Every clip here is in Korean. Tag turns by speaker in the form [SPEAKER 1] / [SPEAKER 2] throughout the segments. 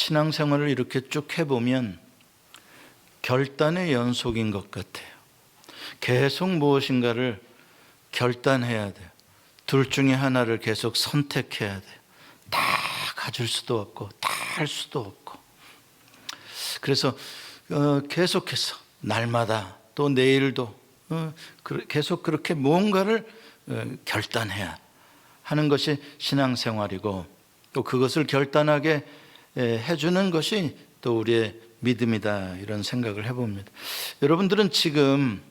[SPEAKER 1] 신앙생활을 이렇게 쭉 해보면 결단의 연속인 것 같아요. 계속 무엇인가를 결단해야 돼요. 둘 중에 하나를 계속 선택해야 돼요. 다 가질 수도 없고 다 할 수도 없고. 그래서 계속해서 날마다 또 내일도 계속 그렇게 무언가를 결단해야 하는 것이 신앙생활이고, 또 그것을 결단하게 해주는 것이 또 우리의 믿음이다, 이런 생각을 해봅니다. 여러분들은 지금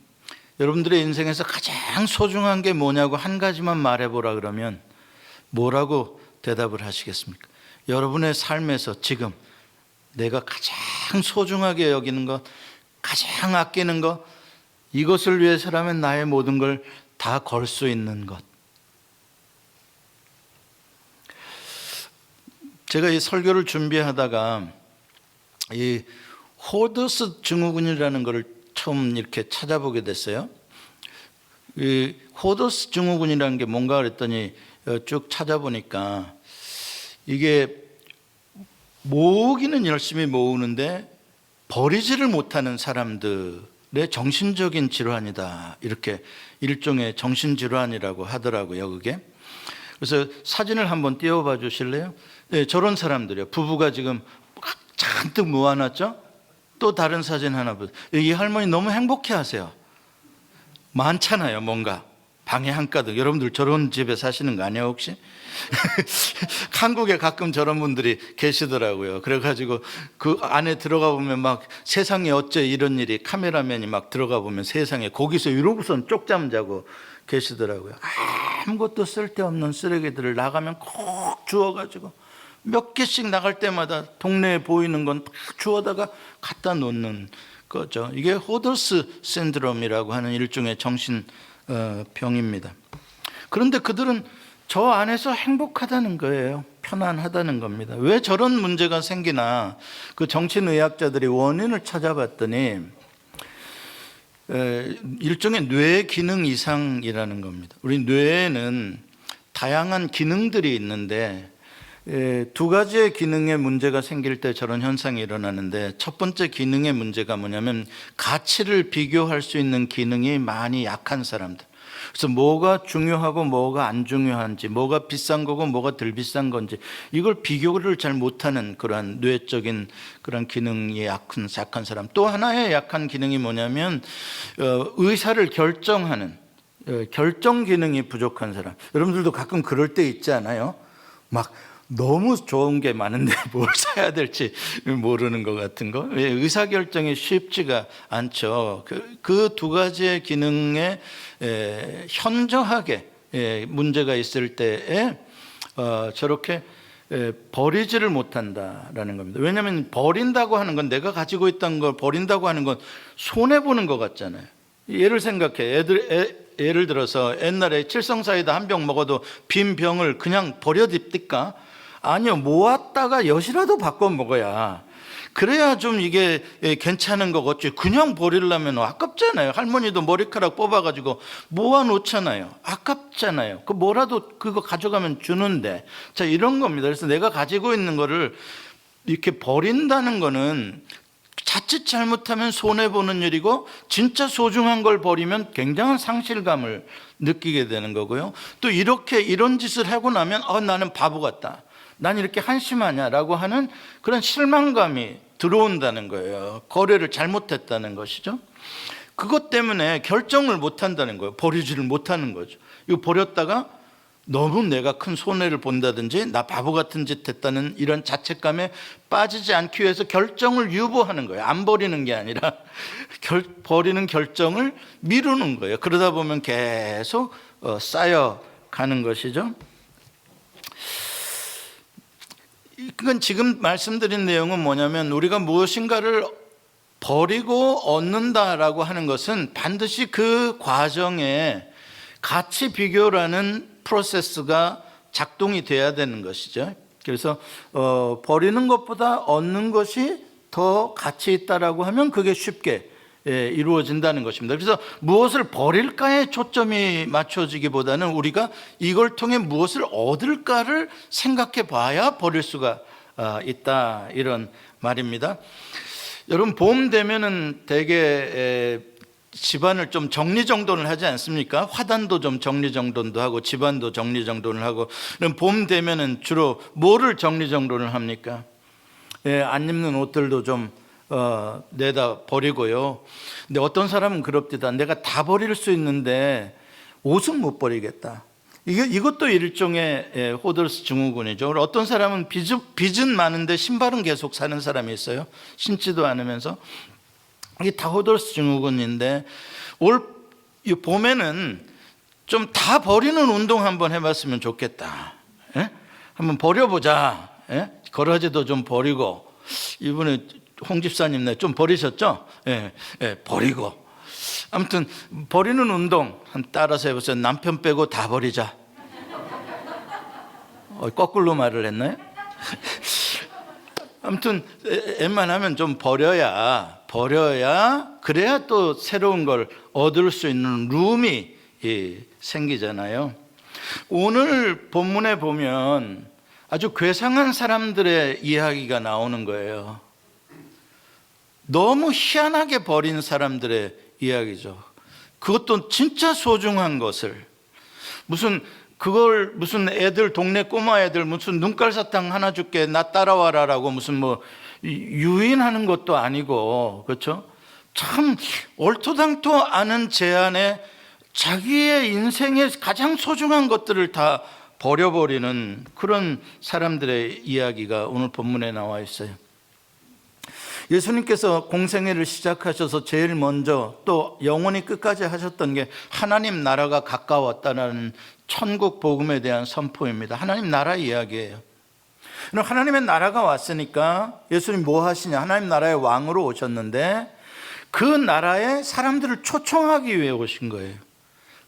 [SPEAKER 1] 여러분들의 인생에서 가장 소중한 게 뭐냐고 한 가지만 말해보라 그러면 뭐라고 대답을 하시겠습니까? 여러분의 삶에서 지금 내가 가장 소중하게 여기는 것, 가장 아끼는 것, 이것을 위해서라면 나의 모든 걸 다 걸 수 있는 것. 제가 이 설교를 준비하다가 이 호더스 증후군이라는 것을 처음 이렇게 찾아보게 됐어요. 이 호더스 증후군이라는 게 뭔가 그랬더니 쭉 찾아보니까 이게 모으기는 열심히 모으는데 버리지를 못하는 사람들의 정신적인 질환이다, 이렇게 일종의 정신질환이라고 하더라고요, 그게. 그래서 사진을 한번 띄워봐 주실래요? 네, 저런 사람들이요. 부부가 지금 잔뜩 모아놨죠? 또 다른 사진 하나 보세요. 이 할머니 너무 행복해 하세요. 많잖아요, 뭔가. 방에 한가득. 여러분들 저런 집에 사시는 거 아니에요, 혹시? 한국에 가끔 저런 분들이 계시더라고요. 그래가지고 그 안에 들어가 보면 막 세상에 어째 이런 일이, 카메라맨이 막 들어가 보면 세상에, 거기서 이러고선 쪽잠 자고 계시더라고요. 아무것도 쓸데없는 쓰레기들을 나가면 꼭 주워가지고 몇 개씩 나갈 때마다 동네에 보이는 건 다 주워다가 갖다 놓는 거죠. 이게 호더스 신드롬이라고 하는 일종의 정신병입니다. 그런데 그들은 저 안에서 행복하다는 거예요. 편안하다는 겁니다. 왜 저런 문제가 생기나 그 정신의학자들이 원인을 찾아봤더니 일종의 뇌 기능 이상이라는 겁니다. 우리 뇌에는 다양한 기능들이 있는데 두 가지의 기능에 문제가 생길 때 저런 현상이 일어나는데, 첫 번째 기능의 문제가 뭐냐면 가치를 비교할 수 있는 기능이 많이 약한 사람들. 그래서 뭐가 중요하고 뭐가 안 중요한지, 뭐가 비싼 거고 뭐가 덜 비싼 건지, 이걸 비교를 잘 못하는 그러한 뇌적인 그런 기능이 약한 사람. 또 하나의 약한 기능이 뭐냐면 의사를 결정하는 결정 기능이 부족한 사람. 여러분들도 가끔 그럴 때 있지 않아요? 막 너무 좋은 게 많은데 뭘 사야 될지 모르는 것 같은 거. 의사결정이 쉽지가 않죠. 그 두 가지의 기능에 현저하게 문제가 있을 때에 저렇게 버리지를 못한다라는 겁니다. 왜냐하면 버린다고 하는 건, 내가 가지고 있던 걸 버린다고 하는 건 손해보는 것 같잖아요. 예를 생각해. 예를 들어서 옛날에 칠성사이다 한 병 먹어도 빈 병을 그냥 버려둡니까? 아니요, 모았다가 엿이라도 바꿔 먹어야, 그래야 좀 이게 괜찮은 거겠지. 그냥 버리려면 아깝잖아요. 할머니도 머리카락 뽑아가지고 모아놓잖아요. 아깝잖아요. 그 뭐라도 그거 가져가면 주는데. 자, 이런 겁니다. 그래서 내가 가지고 있는 거를 이렇게 버린다는 거는 자칫 잘못하면 손해보는 일이고, 진짜 소중한 걸 버리면 굉장한 상실감을 느끼게 되는 거고요. 또 이런 짓을 하고 나면 나는 바보 같다, 난 이렇게 한심하냐라고 하는 그런 실망감이 들어온다는 거예요. 거래를 잘못했다는 것이죠. 그것 때문에 결정을 못한다는 거예요. 버리지를 못하는 거죠. 이거 버렸다가 너무 내가 큰 손해를 본다든지 나 바보 같은 짓 했다는 이런 자책감에 빠지지 않기 위해서 결정을 유보하는 거예요. 안 버리는 게 아니라 버리는 결정을 미루는 거예요. 그러다 보면 계속 쌓여가는 것이죠. 그건 지금 말씀드린 내용은 뭐냐면, 우리가 무엇인가를 버리고 얻는다라고 하는 것은 반드시 그 과정에 가치 비교라는 프로세스가 작동이 돼야 되는 것이죠. 그래서 버리는 것보다 얻는 것이 더 가치 있다라고 하면 그게 쉽게 이루어진다는 것입니다. 그래서 무엇을 버릴까에 초점이 맞춰지기보다는 우리가 이걸 통해 무엇을 얻을까를 생각해 봐야 버릴 수가 있다, 이런 말입니다. 여러분, 봄 되면은 되게 집안을 좀 정리정돈을 하지 않습니까? 화단도 좀 정리정돈도 하고 집안도 정리정돈을 하고. 그럼 봄 되면은 주로 뭐를 정리정돈을 합니까? 안 입는 옷들도 좀 내다 버리고요. 근데 어떤 사람은 그럽디다. 내가 다 버릴 수 있는데 옷은 못 버리겠다. 이것도 일종의 호돌스 증후군이죠. 어떤 사람은 빚은 많은데 신발은 계속 사는 사람이 있어요. 신지도 않으면서. 이게 다 호돌스 증후군인데, 올 봄에는 좀 다 버리는 운동 한번 해봤으면 좋겠다. 한번 버려보자. 거라지도 좀 버리고. 이번에 홍 집사님 좀 버리셨죠? 버리고. 아무튼 버리는 운동 따라서 해보세요. 남편 빼고 다 버리자. 거꾸로 말을 했나요? 아무튼 웬만하면 좀 버려야 그래야 또 새로운 걸 얻을 수 있는 룸이 생기잖아요. 오늘 본문에 보면 아주 괴상한 사람들의 이야기가 나오는 거예요. 너무 희한하게 버린 사람들의 이야기죠. 그것도 진짜 소중한 것을, 무슨 애들, 동네 꼬마 애들 무슨 눈깔사탕 하나 줄게, 나 따라와라라고 무슨 뭐 유인하는 것도 아니고, 그렇죠? 참 얼토당토 않은 제안에 자기의 인생의 가장 소중한 것들을 다 버려버리는 그런 사람들의 이야기가 오늘 본문에 나와 있어요. 예수님께서 공생애를 시작하셔서 제일 먼저 또 영원히 끝까지 하셨던 게 하나님 나라가 가까웠다는 천국 복음에 대한 선포입니다. 하나님 나라 이야기예요. 하나님의 나라가 왔으니까 예수님 뭐 하시냐? 하나님 나라의 왕으로 오셨는데 그 나라에 사람들을 초청하기 위해 오신 거예요.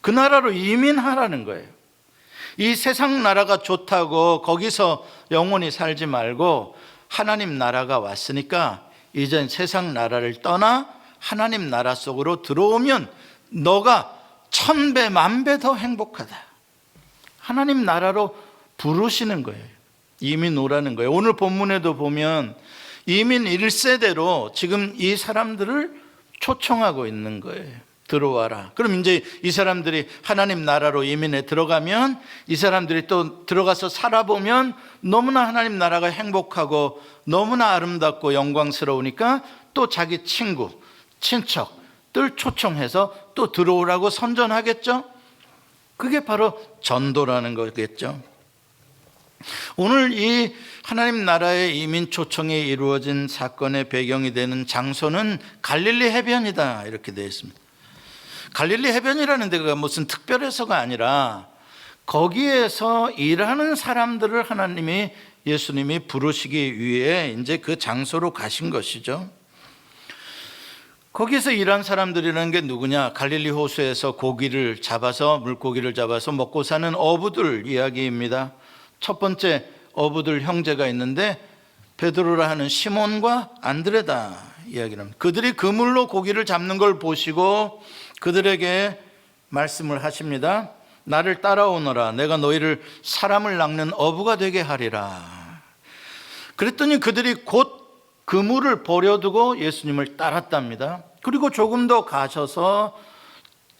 [SPEAKER 1] 그 나라로 이민하라는 거예요. 이 세상 나라가 좋다고 거기서 영원히 살지 말고 하나님 나라가 왔으니까 이젠 세상 나라를 떠나 하나님 나라 속으로 들어오면 너가 1000배, 10,000배 더 행복하다. 하나님 나라로 부르시는 거예요. 이민 오라는 거예요. 오늘 본문에도 보면 이민 1세대로 지금 이 사람들을 초청하고 있는 거예요. 들어와라. 그럼 이제 이 사람들이 하나님 나라로 이민에 들어가면 이 사람들이 또 들어가서 살아보면 너무나 하나님 나라가 행복하고 너무나 아름답고 영광스러우니까 또 자기 친구, 친척들 초청해서 또 들어오라고 선전하겠죠? 그게 바로 전도라는 거겠죠. 오늘 이 하나님 나라의 이민 초청이 이루어진 사건의 배경이 되는 장소는 갈릴리 해변이다, 이렇게 되어 있습니다. 갈릴리 해변이라는 데가 무슨 특별해서가 아니라 거기에서 일하는 사람들을 예수님이 부르시기 위해 이제 그 장소로 가신 것이죠. 거기서 일한 사람들이라는 게 누구냐? 갈릴리 호수에서 물고기를 잡아서 먹고 사는 어부들 이야기입니다. 첫 번째 어부들 형제가 있는데 베드로라 하는 시몬과 안드레다 이야기를 합니다. 그들이 그물로 고기를 잡는 걸 보시고 그들에게 말씀을 하십니다. 나를 따라오너라. 내가 너희를 사람을 낚는 어부가 되게 하리라. 그랬더니 그들이 곧 그물을 버려두고 예수님을 따랐답니다. 그리고 조금 더 가셔서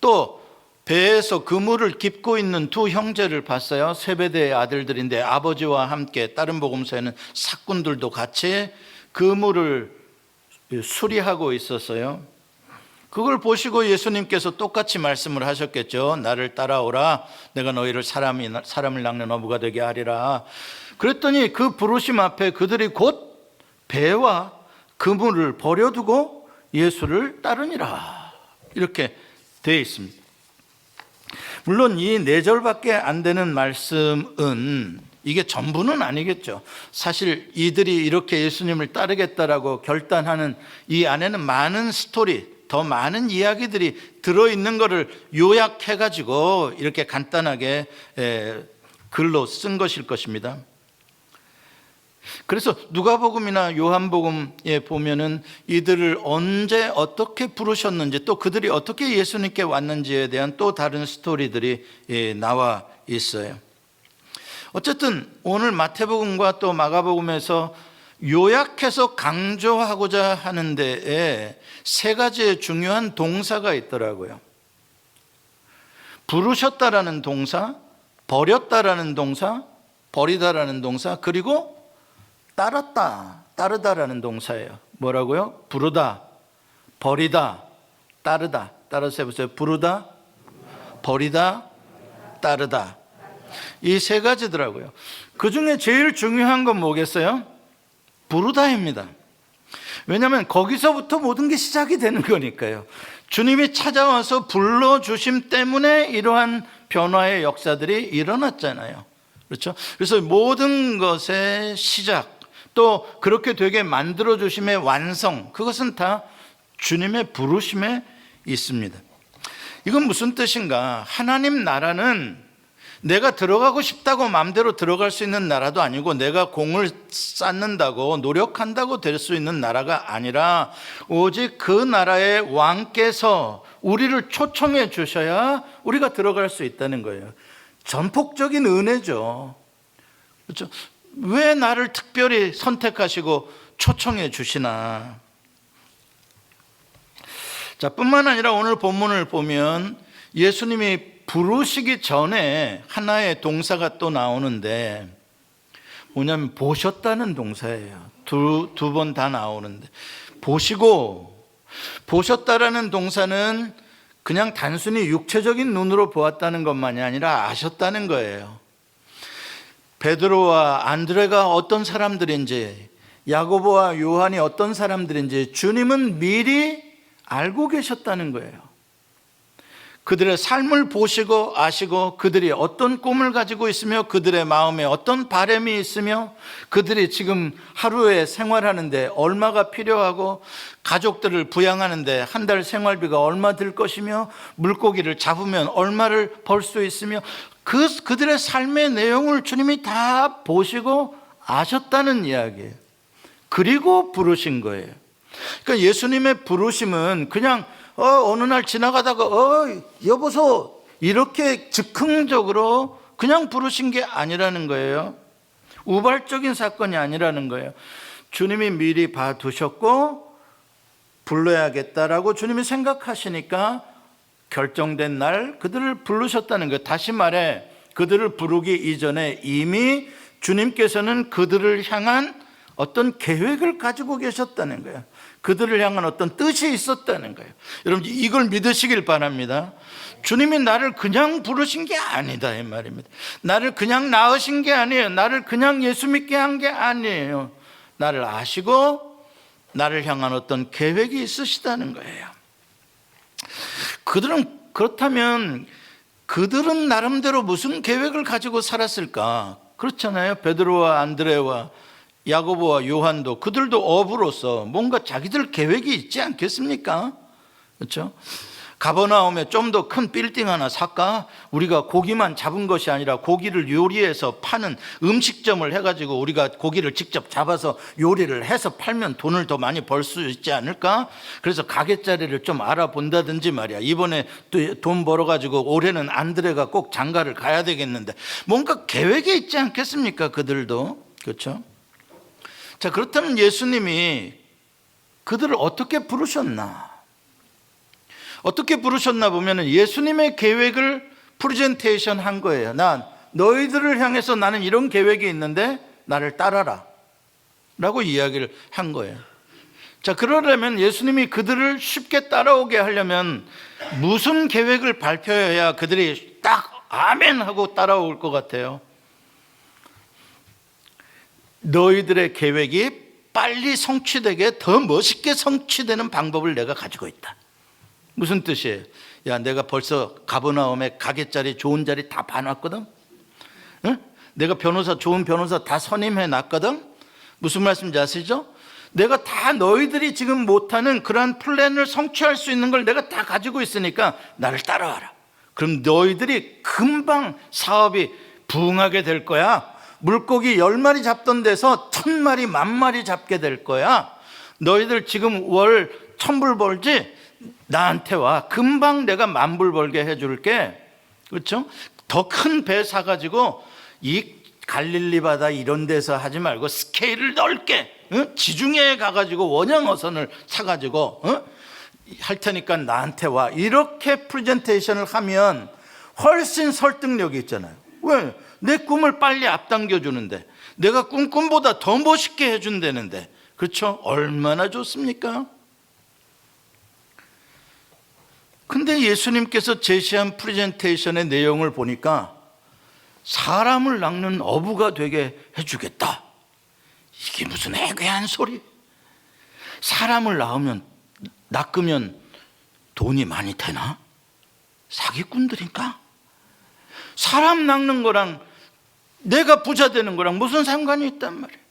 [SPEAKER 1] 또 배에서 그물을 깁고 있는 두 형제를 봤어요. 세베대의 아들들인데 아버지와 함께, 다른 복음서에는 사꾼들도 같이 그물을 수리하고 있었어요. 그걸 보시고 예수님께서 똑같이 말씀을 하셨겠죠. 나를 따라오라. 내가 너희를 사람을 낚는 어부가 되게 하리라. 그랬더니 그 부르심 앞에 그들이 곧 배와 그물을 버려두고 예수를 따르니라. 이렇게 되어 있습니다. 물론 이 4절밖에 안 되는 말씀은 이게 전부는 아니겠죠. 사실 이들이 이렇게 예수님을 따르겠다라고 결단하는 이 안에는 많은 스토리, 더 많은 이야기들이 들어있는 것을 요약해가지고 이렇게 간단하게 글로 쓴 것일 것입니다. 그래서 누가복음이나 요한복음에 보면은 이들을 언제 어떻게 부르셨는지, 또 그들이 어떻게 예수님께 왔는지에 대한 또 다른 스토리들이 나와 있어요. 어쨌든 오늘 마태복음과 또 마가복음에서 요약해서 강조하고자 하는 데에 세 가지의 중요한 동사가 있더라고요. 부르셨다라는 동사, 버렸다라는 동사, 버리다라는 동사, 그리고 따르다라는 동사예요. 뭐라고요? 부르다, 버리다, 따르다. 따라서 해보세요. 부르다, 버리다, 따르다. 이 세 가지더라고요. 그 중에 제일 중요한 건 뭐겠어요? 부르다입니다. 왜냐하면 거기서부터 모든 게 시작이 되는 거니까요. 주님이 찾아와서 불러주심 때문에 이러한 변화의 역사들이 일어났잖아요. 그렇죠? 그래서 모든 것의 시작, 또 그렇게 되게 만들어주심의 완성, 그것은 다 주님의 부르심에 있습니다. 이건 무슨 뜻인가? 하나님 나라는 내가 들어가고 싶다고 마음대로 들어갈 수 있는 나라도 아니고, 내가 공을 쌓는다고 노력한다고 될 수 있는 나라가 아니라, 오직 그 나라의 왕께서 우리를 초청해 주셔야 우리가 들어갈 수 있다는 거예요. 전폭적인 은혜죠. 그렇죠? 왜 나를 특별히 선택하시고 초청해 주시나? 자, 뿐만 아니라 오늘 본문을 보면 예수님이 부르시기 전에 하나의 동사가 또 나오는데, 뭐냐면 보셨다는 동사예요. 두 번 다 나오는데, 보셨다라는 동사는 그냥 단순히 육체적인 눈으로 보았다는 것만이 아니라 아셨다는 거예요. 베드로와 안드레가 어떤 사람들인지, 야고보와 요한이 어떤 사람들인지 주님은 미리 알고 계셨다는 거예요. 그들의 삶을 보시고 아시고, 그들이 어떤 꿈을 가지고 있으며, 그들의 마음에 어떤 바람이 있으며, 그들이 지금 하루에 생활하는데 얼마가 필요하고, 가족들을 부양하는데 한 달 생활비가 얼마 들 것이며, 물고기를 잡으면 얼마를 벌 수 있으며, 그들의 삶의 내용을 주님이 다 보시고 아셨다는 이야기예요. 그리고 부르신 거예요. 그러니까 예수님의 부르심은 그냥 어느 날 지나가다가 여보소 이렇게 즉흥적으로 그냥 부르신 게 아니라는 거예요. 우발적인 사건이 아니라는 거예요. 주님이 미리 봐두셨고 불러야겠다라고 주님이 생각하시니까 결정된 날 그들을 부르셨다는 거예요. 다시 말해, 그들을 부르기 이전에 이미 주님께서는 그들을 향한 어떤 계획을 가지고 계셨다는 거예요. 그들을 향한 어떤 뜻이 있었다는 거예요. 여러분, 이걸 믿으시길 바랍니다. 주님이 나를 그냥 부르신 게 아니다 이 말입니다. 나를 그냥 낳으신 게 아니에요. 나를 그냥 예수 믿게 한 게 아니에요. 나를 아시고 나를 향한 어떤 계획이 있으시다는 거예요. 그렇다면 그들은 나름대로 무슨 계획을 가지고 살았을까? 그렇잖아요. 베드로와 안드레와 야고보와 요한도, 그들도 어부로서 뭔가 자기들 계획이 있지 않겠습니까? 그렇죠? 가버나움에 좀 더 큰 빌딩 하나 살까? 우리가 고기만 잡은 것이 아니라 고기를 요리해서 파는 음식점을 해가지고 우리가 고기를 직접 잡아서 요리를 해서 팔면 돈을 더 많이 벌 수 있지 않을까? 그래서 가게 자리를 좀 알아본다든지 말이야. 이번에 또 돈 벌어가지고 올해는 안드레가 꼭 장가를 가야 되겠는데, 뭔가 계획이 있지 않겠습니까? 그들도. 그렇죠? 자, 그렇다면 예수님이 그들을 어떻게 부르셨나? 어떻게 부르셨나 보면 예수님의 계획을 프레젠테이션 한 거예요. 너희들을 향해서 나는 이런 계획이 있는데 나를 따라라 라고 이야기를 한 거예요. 자, 그러려면 예수님이 그들을 쉽게 따라오게 하려면 무슨 계획을 발표해야 그들이 딱 아멘 하고 따라올 것 같아요? 너희들의 계획이 빨리 성취되게, 더 멋있게 성취되는 방법을 내가 가지고 있다. 무슨 뜻이에요? 야, 내가 벌써 가버나움에 가게 자리, 좋은 자리 다 봐놨거든? 응? 내가 좋은 변호사 다 선임해 놨거든? 무슨 말씀인지 아시죠? 내가 다 너희들이 지금 못하는 그러한 플랜을 성취할 수 있는 걸 내가 다 가지고 있으니까 나를 따라와라. 그럼 너희들이 금방 사업이 부흥하게 될 거야. 물고기 10마리 잡던 데서 1000마리, 10,000마리 잡게 될 거야. 너희들 지금 월 1,000불 벌지? 나한테 와. 금방 내가 10,000불 벌게 해줄게. 그렇죠? 더 큰 배 사가지고 이 갈릴리 바다 이런 데서 하지 말고 스케일을 넓게, 지중해에 가가지고 원형어선을 사가지고 할 테니까 나한테 와, 이렇게 프레젠테이션을 하면 훨씬 설득력이 있잖아요. 왜? 내 꿈을 빨리 앞당겨 주는데, 내가 꿈보다 더 멋있게 해준다는데, 그렇죠? 얼마나 좋습니까? 근데 예수님께서 제시한 프레젠테이션의 내용을 보니까 사람을 낳는 어부가 되게 해주겠다. 이게 무슨 애괴한 소리? 사람을 낚으면 돈이 많이 되나? 사기꾼들인가? 사람 낚는 거랑 내가 부자 되는 거랑 무슨 상관이 있단 말이에요?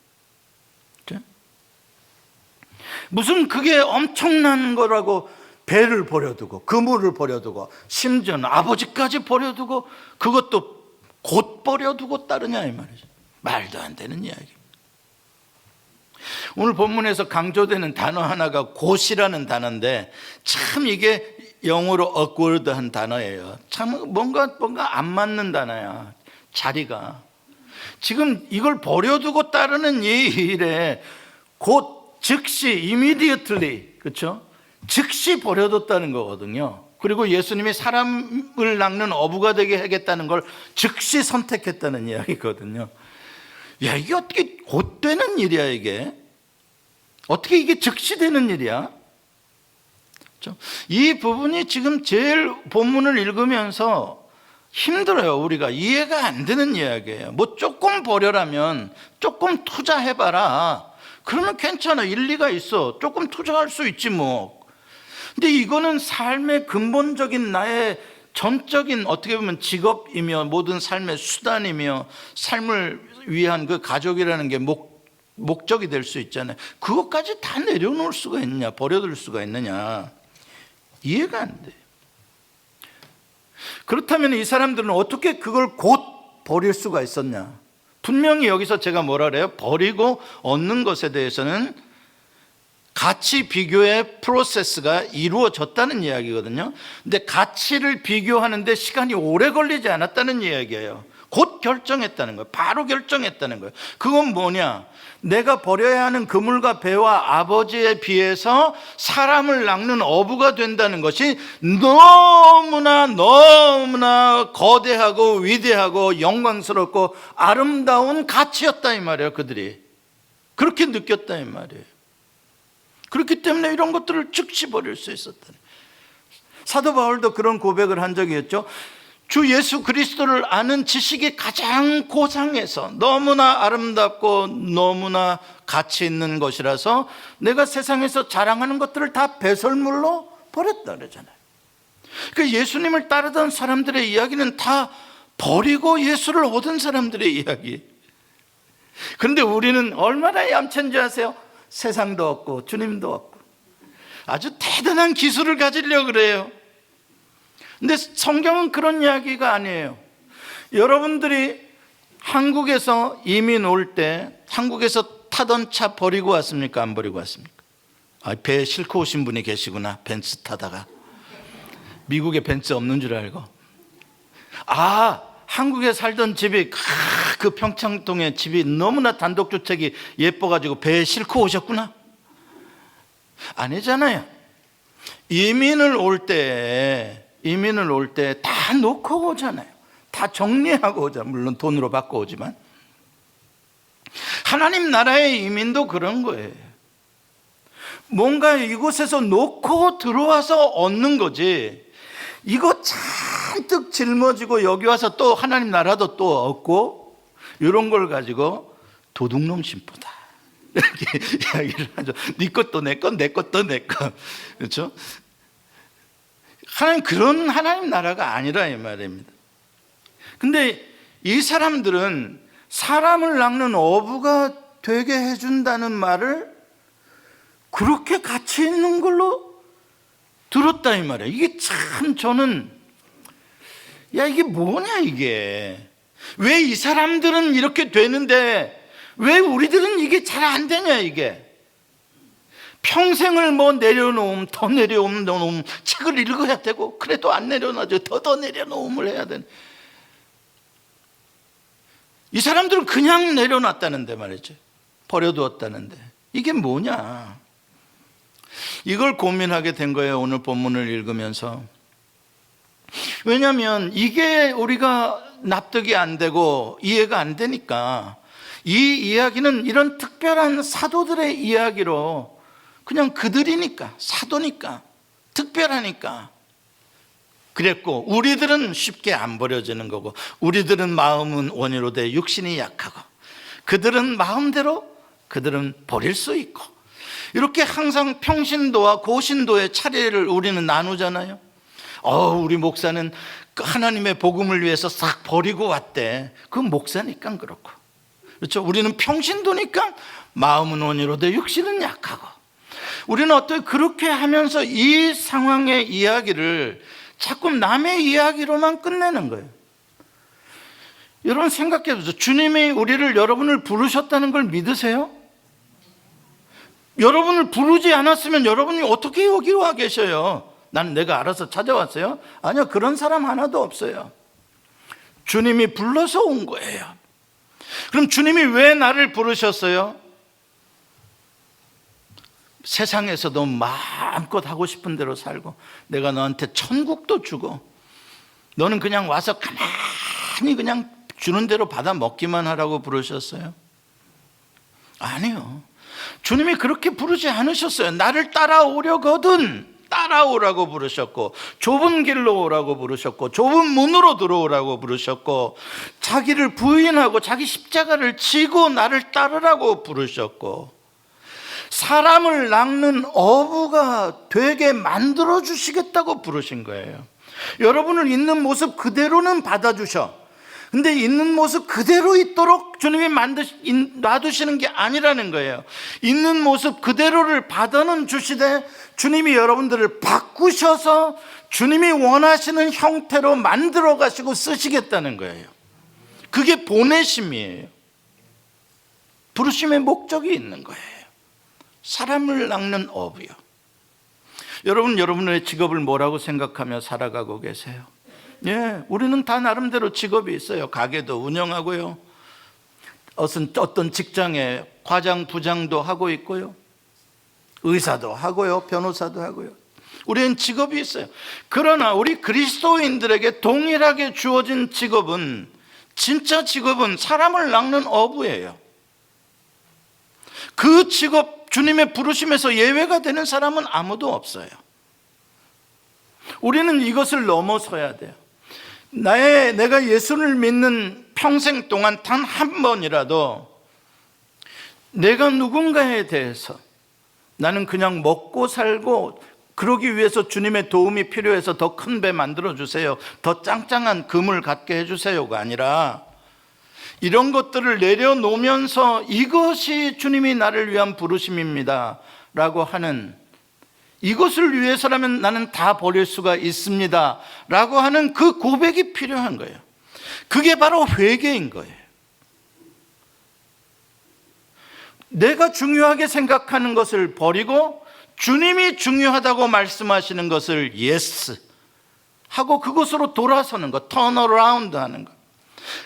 [SPEAKER 1] 무슨 그게 엄청난 거라고 배를 버려두고 그물을 버려두고 심지어는 아버지까지 버려두고 그것도 곧 버려두고 따르냐 이 말이죠. 말도 안 되는 이야기. 오늘 본문에서 강조되는 단어 하나가 곧이라는 단어인데, 참 이게 영어로 awkward한 단어예요. 참 뭔가 안 맞는 단어야. 자리가 지금 이걸 버려두고 따르는 이 일에 곧 즉시 immediately, 그렇죠? 즉시 버려뒀다는 거거든요. 그리고 예수님이 사람을 낚는 어부가 되게 하겠다는 걸 즉시 선택했다는 이야기거든요. 야, 이게 어떻게 곧 되는 일이야? 이게 어떻게 이게 즉시 되는 일이야? 그렇죠? 이 부분이 지금 제일 본문을 읽으면서 힘들어요. 우리가 이해가 안 되는 이야기예요. 뭐 조금 버려라면 조금 투자해봐라, 그러면 괜찮아, 일리가 있어, 조금 투자할 수 있지 뭐. 근데 이거는 삶의 근본적인 나의 전적인, 어떻게 보면 직업이며 모든 삶의 수단이며 삶을 위한 그 가족이라는 게 목적이 될 수 있잖아요. 그것까지 다 내려놓을 수가 있느냐, 버려둘 수가 있느냐, 이해가 안 돼요. 그렇다면 이 사람들은 어떻게 그걸 곧 버릴 수가 있었냐? 분명히 여기서 제가 뭐라 그래요? 버리고 얻는 것에 대해서는 가치 비교의 프로세스가 이루어졌다는 이야기거든요. 근데 가치를 비교하는데 시간이 오래 걸리지 않았다는 이야기예요. 곧 결정했다는 거예요. 바로 결정했다는 거예요. 그건 뭐냐? 내가 버려야 하는 그물과 배와 아버지에 비해서 사람을 낚는 어부가 된다는 것이 너무나 거대하고 위대하고 영광스럽고 아름다운 가치였다 이 말이에요. 그들이 그렇게 느꼈다 이 말이에요. 그렇기 때문에 이런 것들을 즉시 버릴 수 있었다. 사도 바울도 그런 고백을 한 적이 있죠. 주 예수 그리스도를 아는 지식이 가장 고상해서 너무나 아름답고 너무나 가치 있는 것이라서 내가 세상에서 자랑하는 것들을 다 배설물로 버렸다 그러잖아요. 그러니까 예수님을 따르던 사람들의 이야기는 다 버리고 예수를 얻은 사람들의 이야기. 그런데 우리는 얼마나 얌체인지 아세요? 세상도 얻고 주님도 얻고 아주 대단한 기술을 가지려고 그래요. 근데 성경은 그런 이야기가 아니에요. 여러분들이 한국에서 이민 올 때 한국에서 타던 차 버리고 왔습니까? 안 버리고 왔습니까? 배에 싣고 오신 분이 계시구나. 벤츠 타다가. 미국에 벤츠 없는 줄 알고. 한국에 살던 집이 그 평창동에 집이 너무나 단독주택이 예뻐가지고 배에 싣고 오셨구나. 아니잖아요. 이민을 올 때 다 놓고 오잖아요. 다 정리하고 오잖아요. 물론 돈으로 받고 오지만. 하나님 나라의 이민도 그런 거예요. 뭔가 이곳에서 놓고 들어와서 얻는 거지, 이거 잔뜩 짊어지고 여기 와서 또 하나님 나라도 또 얻고 이런 걸 가지고 도둑놈 심보다 이렇게 이야기를 하죠. 네 것도 내 것, 내 것도 내 것. 그렇죠? 하나님 그런 하나님 나라가 아니라 이 말입니다. 근데 이 사람들은 사람을 낚는 어부가 되게 해준다는 말을 그렇게 가치 있는 걸로 들었다 이 말이에요. 이게 참 저는 이게 뭐냐 이게. 왜 이 사람들은 이렇게 되는데 왜 우리들은 이게 잘 안 되냐 이게. 평생을 뭐 내려놓음, 더 내려놓음, 책을 읽어야 되고, 그래도 안 내려놔줘. 더 내려놓음을 해야 되는. 이 사람들은 그냥 내려놨다는데 말이죠. 버려두었다는데. 이게 뭐냐? 이걸 고민하게 된 거예요, 오늘 본문을 읽으면서. 왜냐하면 이게 우리가 납득이 안 되고 이해가 안 되니까 이 이야기는 이런 특별한 사도들의 이야기로 그냥 그들이니까, 사도니까, 특별하니까 그랬고, 우리들은 쉽게 안 버려지는 거고, 우리들은 마음은 원이로 돼 육신이 약하고, 그들은 마음대로 그들은 버릴 수 있고, 이렇게 항상 평신도와 고신도의 차례를 우리는 나누잖아요. 우리 목사는 하나님의 복음을 위해서 싹 버리고 왔대. 그건 목사니까 그렇고, 그렇죠? 우리는 평신도니까 마음은 원이로 돼 육신은 약하고, 우리는 어떻게 그렇게 하면서 이 상황의 이야기를 자꾸 남의 이야기로만 끝내는 거예요. 여러분 생각해 보세요. 주님이 여러분을 부르셨다는 걸 믿으세요? 여러분을 부르지 않았으면 여러분이 어떻게 여기 와 계셔요? 난 내가 알아서 찾아왔어요? 아니요, 그런 사람 하나도 없어요. 주님이 불러서 온 거예요. 그럼 주님이 왜 나를 부르셨어요? 세상에서도 마음껏 하고 싶은 대로 살고, 내가 너한테 천국도 주고, 너는 그냥 와서 가만히 그냥 주는 대로 받아 먹기만 하라고 부르셨어요? 아니요. 주님이 그렇게 부르지 않으셨어요. 나를 따라오려거든 따라오라고 부르셨고, 좁은 길로 오라고 부르셨고, 좁은 문으로 들어오라고 부르셨고, 자기를 부인하고 자기 십자가를 지고 나를 따르라고 부르셨고, 사람을 낚는 어부가 되게 만들어 주시겠다고 부르신 거예요. 여러분을 있는 모습 그대로는 받아주셔. 근데 있는 모습 그대로 있도록 주님이 놔두시는 게 아니라는 거예요. 있는 모습 그대로를 받아는 주시되, 주님이 여러분들을 바꾸셔서 주님이 원하시는 형태로 만들어 가시고 쓰시겠다는 거예요. 그게 보내심이에요. 부르심의 목적이 있는 거예요. 사람을 낚는 어부요. 여러분의 직업을 뭐라고 생각하며 살아가고 계세요? 예, 우리는 다 나름대로 직업이 있어요. 가게도 운영하고요, 어떤 직장에 과장, 부장도 하고 있고요, 의사도 하고요, 변호사도 하고요. 우리는 직업이 있어요. 그러나 우리 그리스도인들에게 동일하게 주어진 직업은, 진짜 직업은 사람을 낚는 어부예요. 그 직업, 주님의 부르심에서 예외가 되는 사람은 아무도 없어요. 우리는 이것을 넘어서야 돼요. 내가 예수를 믿는 평생 동안 단 한 번이라도 내가 누군가에 대해서, 나는 그냥 먹고 살고 그러기 위해서 주님의 도움이 필요해서 더 큰 배 만들어 주세요, 더 짱짱한 금을 갖게 해주세요가 아니라, 이런 것들을 내려놓으면서 이것이 주님이 나를 위한 부르심입니다 라고 하는, 이것을 위해서라면 나는 다 버릴 수가 있습니다 라고 하는 그 고백이 필요한 거예요. 그게 바로 회개인 거예요. 내가 중요하게 생각하는 것을 버리고 주님이 중요하다고 말씀하시는 것을 예스 하고 그것으로 돌아서는 것, 턴 어라운드 하는 것.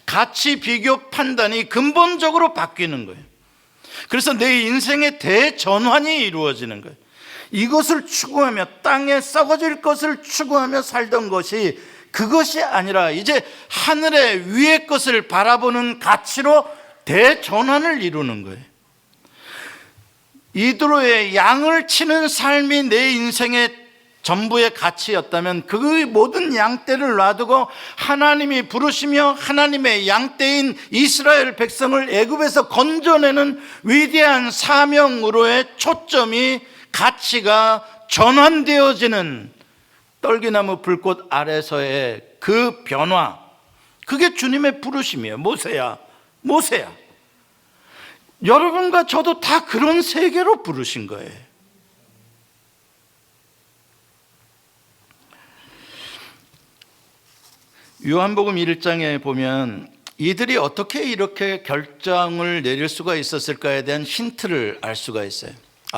[SPEAKER 1] 가치 비교 판단이 근본적으로 바뀌는 거예요. 그래서 내 인생의 대전환이 이루어지는 거예요. 이것을 추구하며 땅에 썩어질 것을 추구하며 살던 것이, 그것이 아니라 이제 하늘의 위의 것을 바라보는 가치로 대전환을 이루는 거예요. 이드로의 양을 치는 삶이 내 인생의 전부의 가치였다면, 그 모든 양떼를 놔두고 하나님이 부르시며 하나님의 양떼인 이스라엘 백성을 애굽에서 건져내는 위대한 사명으로의 초점이, 가치가 전환되어지는 떨기나무 불꽃 아래서의 그 변화, 그게 주님의 부르심이에요. 모세야, 모세야. 여러분과 저도 다 그런 세계로 부르신 거예요. 요한복음 1장에 보면 이들이 어떻게 이렇게 결정을 내릴 수가 있었을까에 대한 힌트를 알 수가 있어요.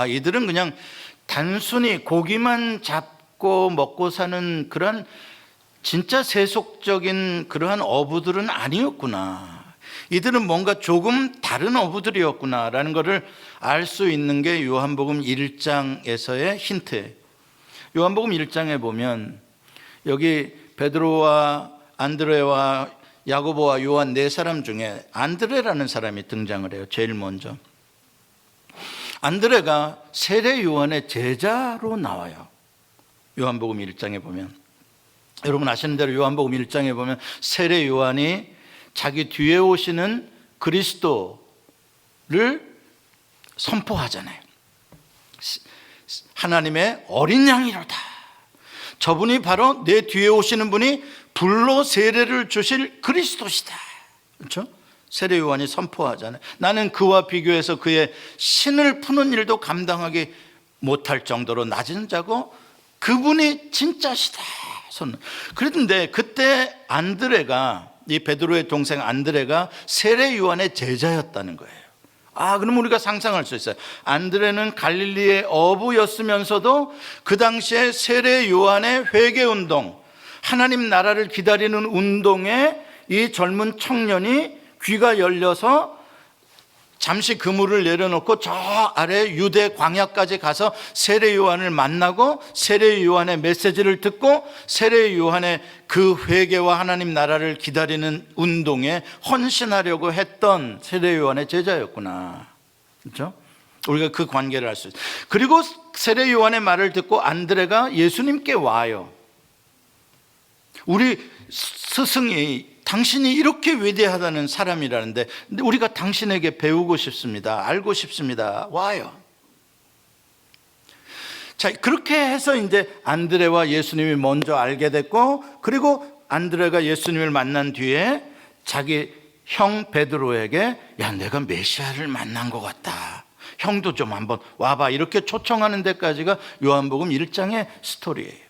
[SPEAKER 1] 이들은 그냥 단순히 고기만 잡고 먹고 사는 그런 진짜 세속적인 그러한 어부들은 아니었구나. 이들은 뭔가 조금 다른 어부들이었구나라는 것을 알 수 있는 게 요한복음 1장에서의 힌트예요. 요한복음 1장에 보면 여기 베드로와 안드레와 야고보와 요한 네 사람 중에 안드레라는 사람이 등장을 해요. 제일 먼저. 안드레가 세례 요한의 제자로 나와요. 요한복음 1장에 보면, 여러분 아시는 대로 요한복음 1장에 보면 세례 요한이 자기 뒤에 오시는 그리스도를 선포하잖아요. 하나님의 어린 양이로다. 저분이 바로 내 뒤에 오시는 분이 불로 세례를 주실 그리스도시다. 그렇죠? 세례 요한이 선포하잖아요. 나는 그와 비교해서 그의 신을 푸는 일도 감당하기 못할 정도로 낮은 자고 그분이 진짜시다. 그런데 그때 안드레가, 이 베드로의 동생 안드레가 세례 요한의 제자였다는 거예요. 그럼 우리가 상상할 수 있어요. 안드레는 갈릴리의 어부였으면서도 그 당시에 세례 요한의 회개 운동, 하나님 나라를 기다리는 운동에 이 젊은 청년이 귀가 열려서 잠시 그물을 내려놓고 저 아래 유대 광야까지 가서 세례 요한을 만나고 세례 요한의 메시지를 듣고 세례 요한의 그 회개와 하나님 나라를 기다리는 운동에 헌신하려고 했던 세례 요한의 제자였구나. 그렇죠? 우리가 그 관계를 알 수 있어요. 그리고 세례 요한의 말을 듣고 안드레가 예수님께 와요. 우리 스승이 당신이 이렇게 위대하다는 사람이라는데 우리가 당신에게 배우고 싶습니다. 알고 싶습니다. 와요. 자, 그렇게 해서 이제 안드레와 예수님이 먼저 알게 됐고, 그리고 안드레가 예수님을 만난 뒤에 자기 형 베드로에게 야, 내가 메시아를 만난 것 같다. 형도 좀 한번 와봐. 이렇게 초청하는 데까지가 요한복음 1장의 스토리예요.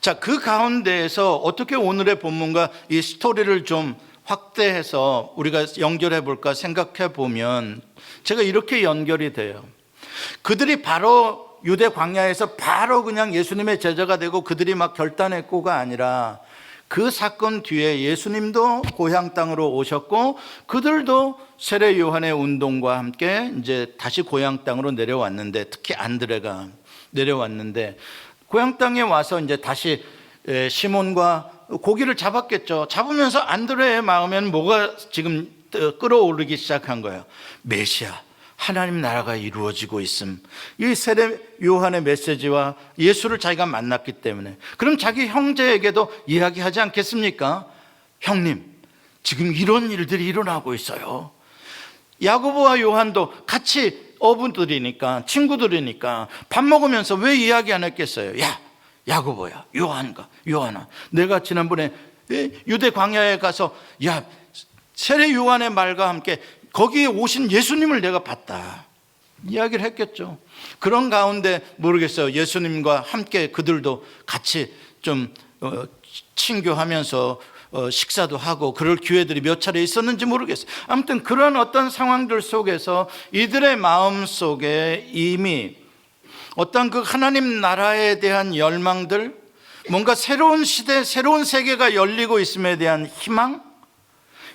[SPEAKER 1] 자, 그 가운데에서 어떻게 오늘의 본문과 이 스토리를 좀 확대해서 우리가 연결해 볼까 생각해 보면 제가 이렇게 연결이 돼요. 그들이 바로 유대 광야에서 바로 그냥 예수님의 제자가 되고 그들이 막 결단했고가 아니라 그 사건 뒤에 예수님도 고향 땅으로 오셨고 그들도 세례 요한의 운동과 함께 이제 다시 고향 땅으로 내려왔는데, 특히 안드레가 내려왔는데 고향 땅에 와서 이제 다시 시몬과 고기를 잡았겠죠. 잡으면서 안드레의 마음에는 뭐가 지금 끌어오르기 시작한 거예요. 메시아, 하나님 나라가 이루어지고 있음. 이 세례 요한의 메시지와 예수를 자기가 만났기 때문에. 그럼 자기 형제에게도 이야기하지 않겠습니까? 형님, 지금 이런 일들이 일어나고 있어요. 야고보와 요한도 같이 어부들이니까, 친구들이니까 밥 먹으면서 왜 이야기 안 했겠어요? 야, 야고보야, 요한아, 내가 지난번에 유대 광야에 가서 야, 세례 요한의 말과 함께 거기에 오신 예수님을 내가 봤다. 이야기를 했겠죠. 그런 가운데 모르겠어요. 예수님과 함께 그들도 같이 좀 친교하면서 식사도 하고 그럴 기회들이 몇 차례 있었는지 모르겠어요. 아무튼 그런 어떤 상황들 속에서 이들의 마음 속에 이미 어떤 그 하나님 나라에 대한 열망들, 뭔가 새로운 시대, 새로운 세계가 열리고 있음에 대한 희망,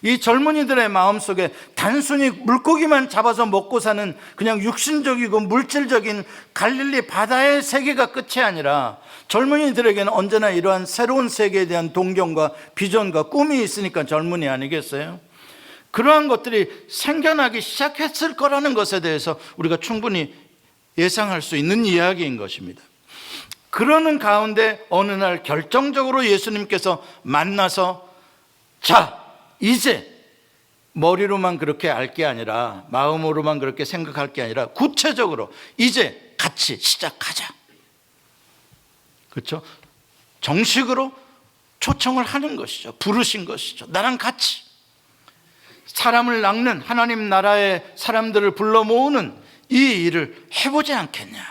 [SPEAKER 1] 이 젊은이들의 마음속에 단순히 물고기만 잡아서 먹고 사는 그냥 육신적이고 물질적인 갈릴리 바다의 세계가 끝이 아니라 젊은이들에게는 언제나 이러한 새로운 세계에 대한 동경과 비전과 꿈이 있으니까 젊은이 아니겠어요? 그러한 것들이 생겨나기 시작했을 거라는 것에 대해서 우리가 충분히 예상할 수 있는 이야기인 것입니다. 그러는 가운데 어느 날 결정적으로 예수님께서 만나서 자, 이제 머리로만 그렇게 알 게 아니라 마음으로만 그렇게 생각할 게 아니라 구체적으로 이제 같이 시작하자. 그렇죠? 정식으로 초청을 하는 것이죠. 부르신 것이죠. 나랑 같이 사람을 낚는 하나님 나라의 사람들을 불러 모으는 이 일을 해보지 않겠냐.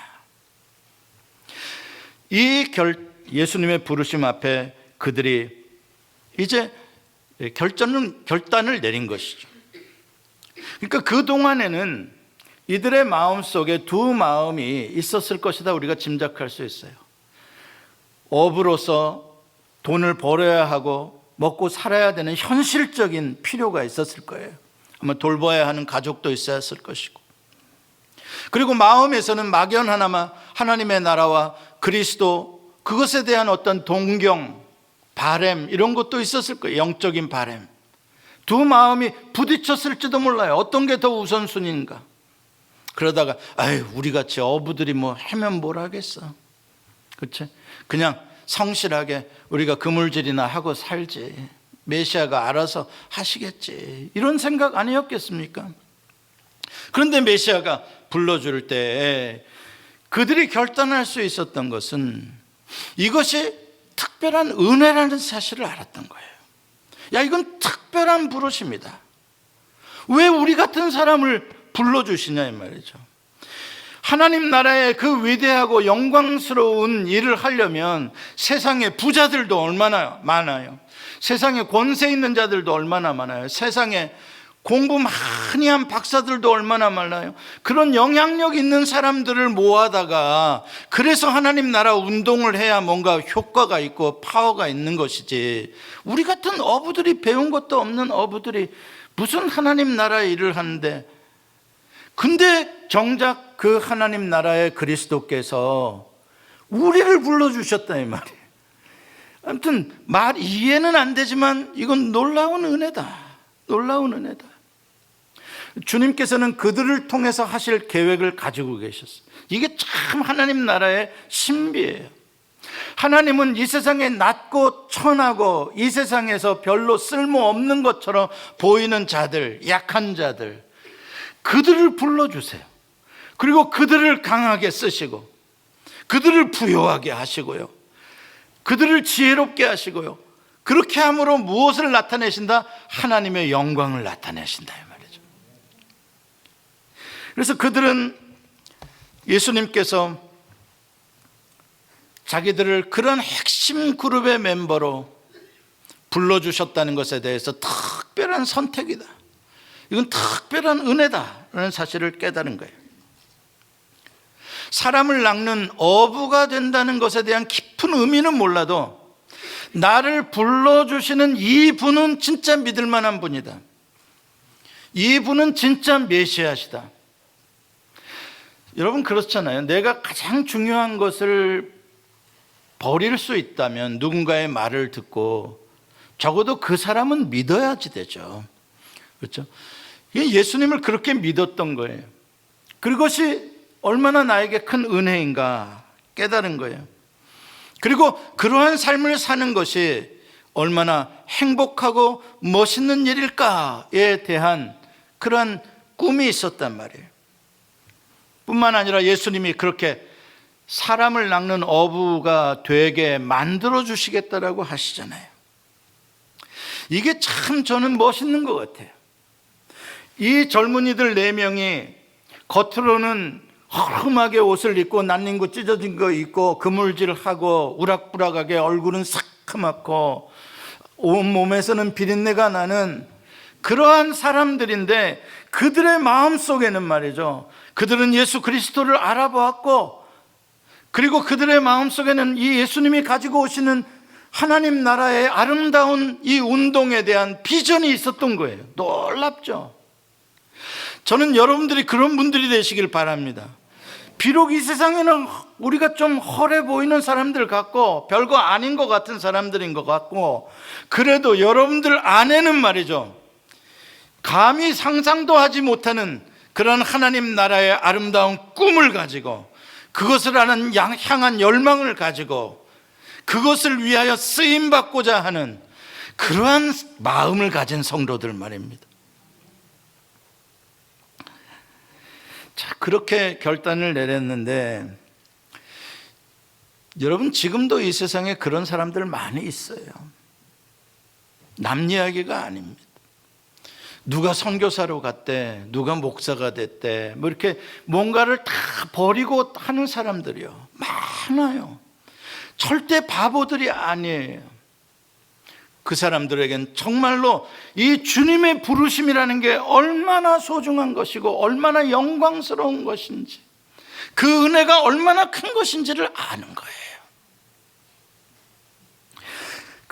[SPEAKER 1] 예수님의 부르심 앞에 그들이 이제 결단을 내린 것이죠. 그러니까 그동안에는 이들의 마음속에 두 마음이 있었을 것이다 우리가 짐작할 수 있어요. 어부로서 돈을 벌어야 하고 먹고 살아야 되는 현실적인 필요가 있었을 거예요. 아마 돌봐야 하는 가족도 있었을 것이고, 그리고 마음에서는 막연 하나마 하나님의 나라와 그리스도, 그것에 대한 어떤 동경, 바램, 이런 것도 있었을 거예요. 영적인 바램. 두 마음이 부딪혔을지도 몰라요. 어떤 게 더 우선순위인가. 그러다가 아유, 우리같이 어부들이 뭐 하면 뭘 하겠어, 그렇지? 그냥 성실하게 우리가 그물질이나 하고 살지, 메시아가 알아서 하시겠지, 이런 생각 아니었겠습니까? 그런데 메시아가 불러줄 때 그들이 결단할 수 있었던 것은 이것이 특별한 은혜라는 사실을 알았던 거예요. 야, 이건 특별한 부르심이다. 왜 우리 같은 사람을 불러주시냐 이 말이죠. 하나님 나라의 그 위대하고 영광스러운 일을 하려면 세상에 부자들도 얼마나 많아요. 세상에 권세 있는 자들도 얼마나 많아요. 세상에 공부 많이 한 박사들도 얼마나 많아요. 그런 영향력 있는 사람들을 모아다가 그래서 하나님 나라 운동을 해야 뭔가 효과가 있고 파워가 있는 것이지, 우리 같은 어부들이, 배운 것도 없는 어부들이 무슨 하나님 나라의 일을 하는데, 근데 정작 그 하나님 나라의 그리스도께서 우리를 불러주셨다 이 말이에요. 아무튼 말 이해는 안 되지만 이건 놀라운 은혜다. 놀라운 은혜다. 주님께서는 그들을 통해서 하실 계획을 가지고 계셨어요. 이게 참 하나님 나라의 신비예요. 하나님은 이 세상에 낮고 천하고 이 세상에서 별로 쓸모없는 것처럼 보이는 자들, 약한 자들, 그들을 불러주세요. 그리고 그들을 강하게 쓰시고 그들을 부요하게 하시고요, 그들을 지혜롭게 하시고요, 그렇게 함으로 무엇을 나타내신다? 하나님의 영광을 나타내신다 이 말이죠. 그래서 그들은 예수님께서 자기들을 그런 핵심 그룹의 멤버로 불러주셨다는 것에 대해서 특별한 선택이다, 이건 특별한 은혜다라는 사실을 깨달은 거예요. 사람을 낚는 어부가 된다는 것에 대한 깊은 의미는 몰라도 나를 불러주시는 이 분은 진짜 믿을 만한 분이다, 이 분은 진짜 메시아시다. 여러분 그렇잖아요. 내가 가장 중요한 것을 버릴 수 있다면 누군가의 말을 듣고 적어도 그 사람은 믿어야지 되죠, 그렇죠? 예수님을 그렇게 믿었던 거예요. 그것이 얼마나 나에게 큰 은혜인가 깨달은 거예요. 그리고 그러한 삶을 사는 것이 얼마나 행복하고 멋있는 일일까에 대한 그러한 꿈이 있었단 말이에요. 뿐만 아니라 예수님이 그렇게 사람을 낚는 어부가 되게 만들어 주시겠다라고 하시잖아요. 이게 참 저는 멋있는 것 같아요. 이 젊은이들 4명이 겉으로는 허름하게 옷을 입고 난닝구 찢어진 거 입고 그물질하고 우락부락하게 얼굴은 새카맣고 온몸에서는 비린내가 나는 그러한 사람들인데, 그들의 마음속에는 말이죠, 그들은 예수 그리스도를 알아보았고, 그리고 그들의 마음속에는 이 예수님이 가지고 오시는 하나님 나라의 아름다운 이 운동에 대한 비전이 있었던 거예요. 놀랍죠? 저는 여러분들이 그런 분들이 되시길 바랍니다. 비록 이 세상에는 우리가 좀 헐해 보이는 사람들 같고 별거 아닌 것 같은 사람들인 것 같고, 그래도 여러분들 안에는 말이죠, 감히 상상도 하지 못하는 그런 하나님 나라의 아름다운 꿈을 가지고 그것을 향한 열망을 가지고 그것을 위하여 쓰임받고자 하는 그러한 마음을 가진 성도들 말입니다. 자, 그렇게 결단을 내렸는데, 여러분 지금도 이 세상에 그런 사람들 많이 있어요. 남 이야기가 아닙니다. 누가 선교사로 갔대, 누가 목사가 됐대, 뭐 이렇게 뭔가를 다 버리고 하는 사람들이요, 많아요. 절대 바보들이 아니에요. 그 사람들에겐 정말로 이 주님의 부르심이라는 게 얼마나 소중한 것이고 얼마나 영광스러운 것인지, 그 은혜가 얼마나 큰 것인지를 아는 거예요.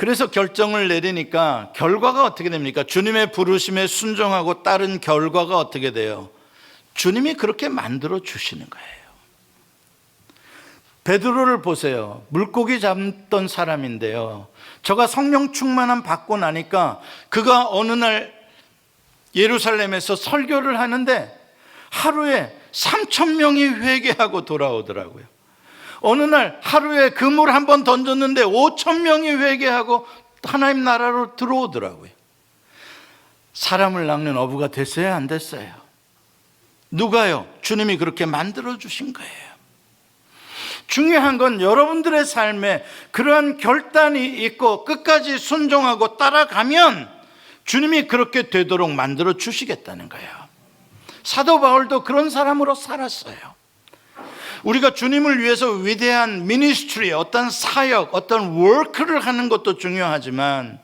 [SPEAKER 1] 그래서 결정을 내리니까 결과가 어떻게 됩니까? 주님의 부르심에 순종하고 따른 결과가 어떻게 돼요? 주님이 그렇게 만들어 주시는 거예요. 베드로를 보세요. 물고기 잡던 사람인데요, 저가 성령 충만함 받고 나니까 그가 어느 날 예루살렘에서 설교를 하는데 하루에 3,000명이 회개하고 돌아오더라고요. 어느 날 하루에 그물 한 번 던졌는데 5,000명이 회개하고 하나님 나라로 들어오더라고요. 사람을 낚는 어부가 됐어요, 안 됐어요? 누가요? 주님이 그렇게 만들어 주신 거예요. 중요한 건 여러분들의 삶에 그러한 결단이 있고 끝까지 순종하고 따라가면 주님이 그렇게 되도록 만들어 주시겠다는 거예요. 사도 바울도 그런 사람으로 살았어요. 우리가 주님을 위해서 위대한 미니스트리, 어떤 사역, 어떤 워크를 하는 것도 중요하지만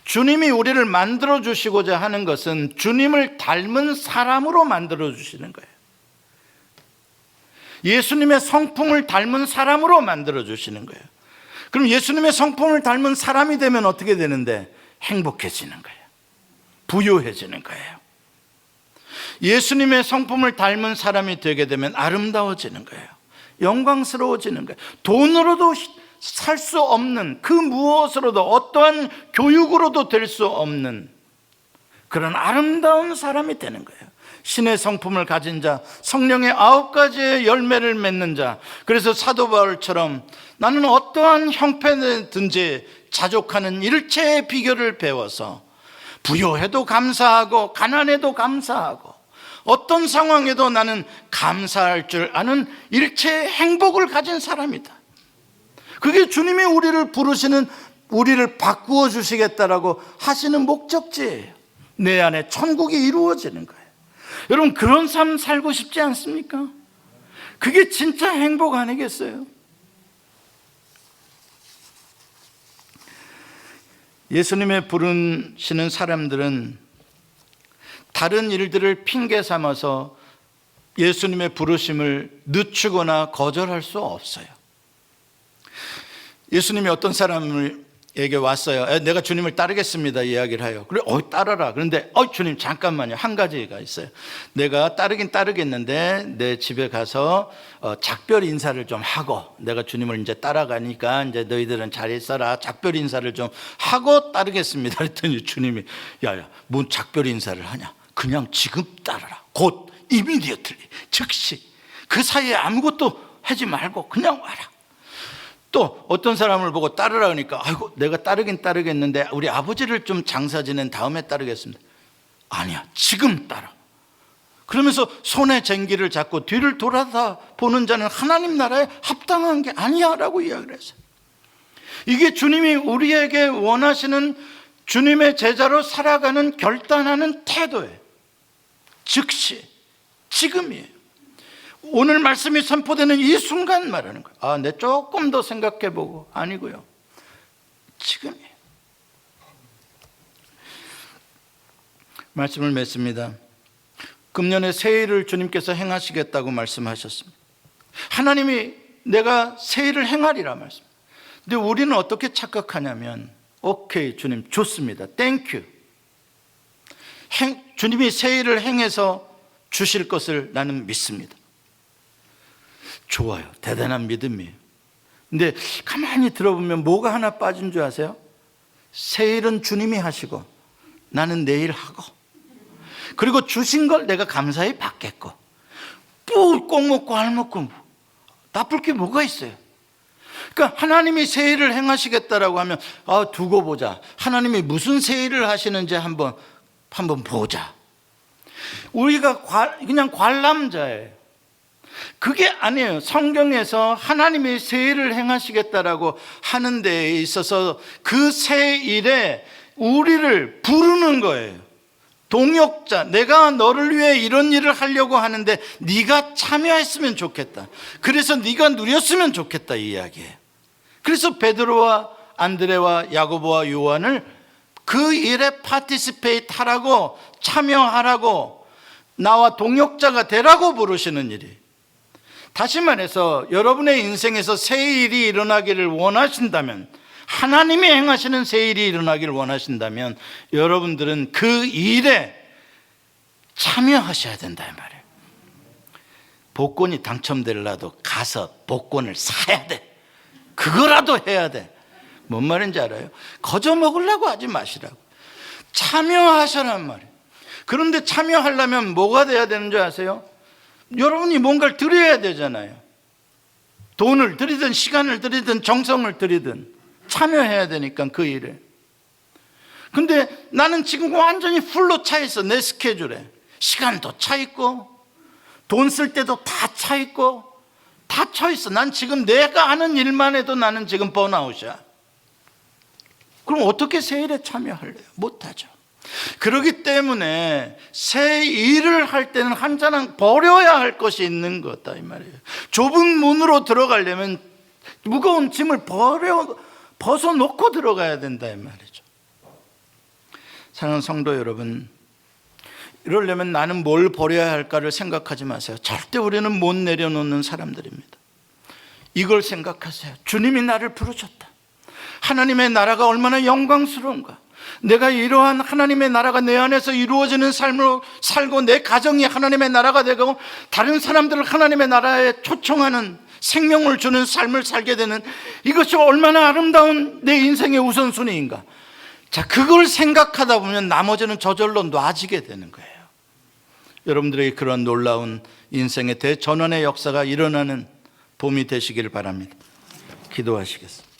[SPEAKER 1] 주님이 우리를 만들어 주시고자 하는 것은 주님을 닮은 사람으로 만들어 주시는 거예요. 예수님의 성품을 닮은 사람으로 만들어 주시는 거예요. 그럼 예수님의 성품을 닮은 사람이 되면 어떻게 되는데? 행복해지는 거예요. 부유해지는 거예요. 예수님의 성품을 닮은 사람이 되게 되면 아름다워지는 거예요. 영광스러워지는 거예요. 돈으로도 살 수 없는, 그 무엇으로도, 어떠한 교육으로도 될 수 없는 그런 아름다운 사람이 되는 거예요. 신의 성품을 가진 자, 성령의 9가지의 열매를 맺는 자. 그래서 사도 바울처럼 나는 어떠한 형편이든지 자족하는 일체의 비결을 배워서 부요해도 감사하고 가난해도 감사하고 어떤 상황에도 나는 감사할 줄 아는 일체의 행복을 가진 사람이다. 그게 주님이 우리를 부르시는, 우리를 바꾸어 주시겠다라고 하시는 목적지예요. 내 안에 천국이 이루어지는 거예요. 여러분, 그런 삶 살고 싶지 않습니까? 그게 진짜 행복 아니겠어요? 예수님의 부르시는 사람들은 다른 일들을 핑계 삼아서 예수님의 부르심을 늦추거나 거절할 수 없어요. 예수님이 어떤 사람에게 왔어요. 내가 주님을 따르겠습니다 이야기를 해요. 그래, 따라라. 그런데 주님 잠깐만요. 한 가지가 있어요. 내가 따르긴 따르겠는데 내 집에 가서 작별 인사를 좀 하고, 내가 주님을 이제 따라가니까 이제 너희들은 잘 있어라, 작별 인사를 좀 하고 따르겠습니다. 그랬더니 주님이 야야, 뭔 작별 인사를 하냐? 그냥 지금 따르라. 곧 immediately, 즉시. 그 사이에 아무것도 하지 말고 그냥 와라. 또 어떤 사람을 보고 따르라 하니까 아이고, 내가 따르긴 따르겠는데 우리 아버지를 좀 장사 지낸 다음에 따르겠습니다. 아니야, 지금 따라. 그러면서 손에 쟁기를 잡고 뒤를 돌아다 보는 자는 하나님 나라에 합당한 게 아니야 라고 이야기를 했어요. 이게 주님이 우리에게 원하시는 주님의 제자로 살아가는 결단하는 태도예요. 즉시, 지금이에요. 오늘 말씀이 선포되는 이 순간 말하는 거예요. 내 조금 더 생각해보고. 아니고요, 지금이에요. 말씀을 맺습니다. 금년에 새해를 주님께서 행하시겠다고 말씀하셨습니다. 하나님이 내가 새해를 행하리라 말씀. 근데 우리는 어떻게 착각하냐면, 오케이 주님 좋습니다, 땡큐, 주님이 새해를 행해서 주실 것을 나는 믿습니다. 좋아요, 대단한 믿음이에요. 근데 가만히 들어보면 뭐가 하나 빠진 줄 아세요? 새해는 주님이 하시고 나는 내일 하고, 그리고 주신 걸 내가 감사히 받겠고, 꼭 먹고 알 먹고 나쁠 게 뭐가 있어요? 그러니까 하나님이 새해를 행하시겠다라고 하면 두고 보자, 하나님이 무슨 새해를 하시는지 한번 보자. 우리가 그냥 관람자예요. 그게 아니에요. 성경에서 하나님이 새해를 행하시겠다라고 하는 데에 있어서 그 새일에 우리를 부르는 거예요. 동역자, 내가 너를 위해 이런 일을 하려고 하는데 네가 참여했으면 좋겠다, 그래서 네가 누렸으면 좋겠다, 이 이야기예요. 그래서 베드로와 안드레와 야고보와 요한을 그 일에 파티시페이트 하라고, 참여하라고, 나와 동역자가 되라고 부르시는 일이. 다시 말해서 여러분의 인생에서 새 일이 일어나기를 원하신다면 하나님이 행하시는 새 일이 일어나길 원하신다면 여러분들은 그 일에 참여하셔야 된다 이 말이에요. 복권이 당첨될라도 가서 복권을 사야 돼. 그거라도 해야 돼. 뭔 말인지 알아요? 거저 먹으려고 하지 마시라고. 참여하셔란 말이에요. 그런데 참여하려면 뭐가 돼야 되는 줄 아세요? 여러분이 뭔가를 드려야 되잖아요. 돈을 드리든 시간을 드리든 정성을 드리든 참여해야 되니까 그 일에. 근데 나는 지금 완전히 풀로 차 있어. 내 스케줄에 시간도 차 있고 돈 쓸 때도 다 차 있고 다 차 있어. 난 지금 내가 하는 일만 해도 나는 지금 번아웃이야. 그럼 어떻게 새 일에 참여할래요? 못하죠. 그렇기 때문에 새 일을 할 때는 한자는 버려야 할 것이 있는 거다 이 말이에요. 좁은 문으로 들어가려면 무거운 짐을 벗어놓고 들어가야 된다 이 말이죠. 사랑하는 성도 여러분, 이러려면 나는 뭘 버려야 할까를 생각하지 마세요. 절대 우리는 못 내려놓는 사람들입니다. 이걸 생각하세요. 주님이 나를 부르셨다. 하나님의 나라가 얼마나 영광스러운가. 내가 이러한 하나님의 나라가 내 안에서 이루어지는 삶을 살고 내 가정이 하나님의 나라가 되고 다른 사람들을 하나님의 나라에 초청하는 생명을 주는 삶을 살게 되는 이것이 얼마나 아름다운 내 인생의 우선순위인가. 자, 그걸 생각하다 보면 나머지는 저절로 놔지게 되는 거예요. 여러분들에게 그런 놀라운 인생의 대전환의 역사가 일어나는 봄이 되시길 바랍니다. 기도하시겠습니다.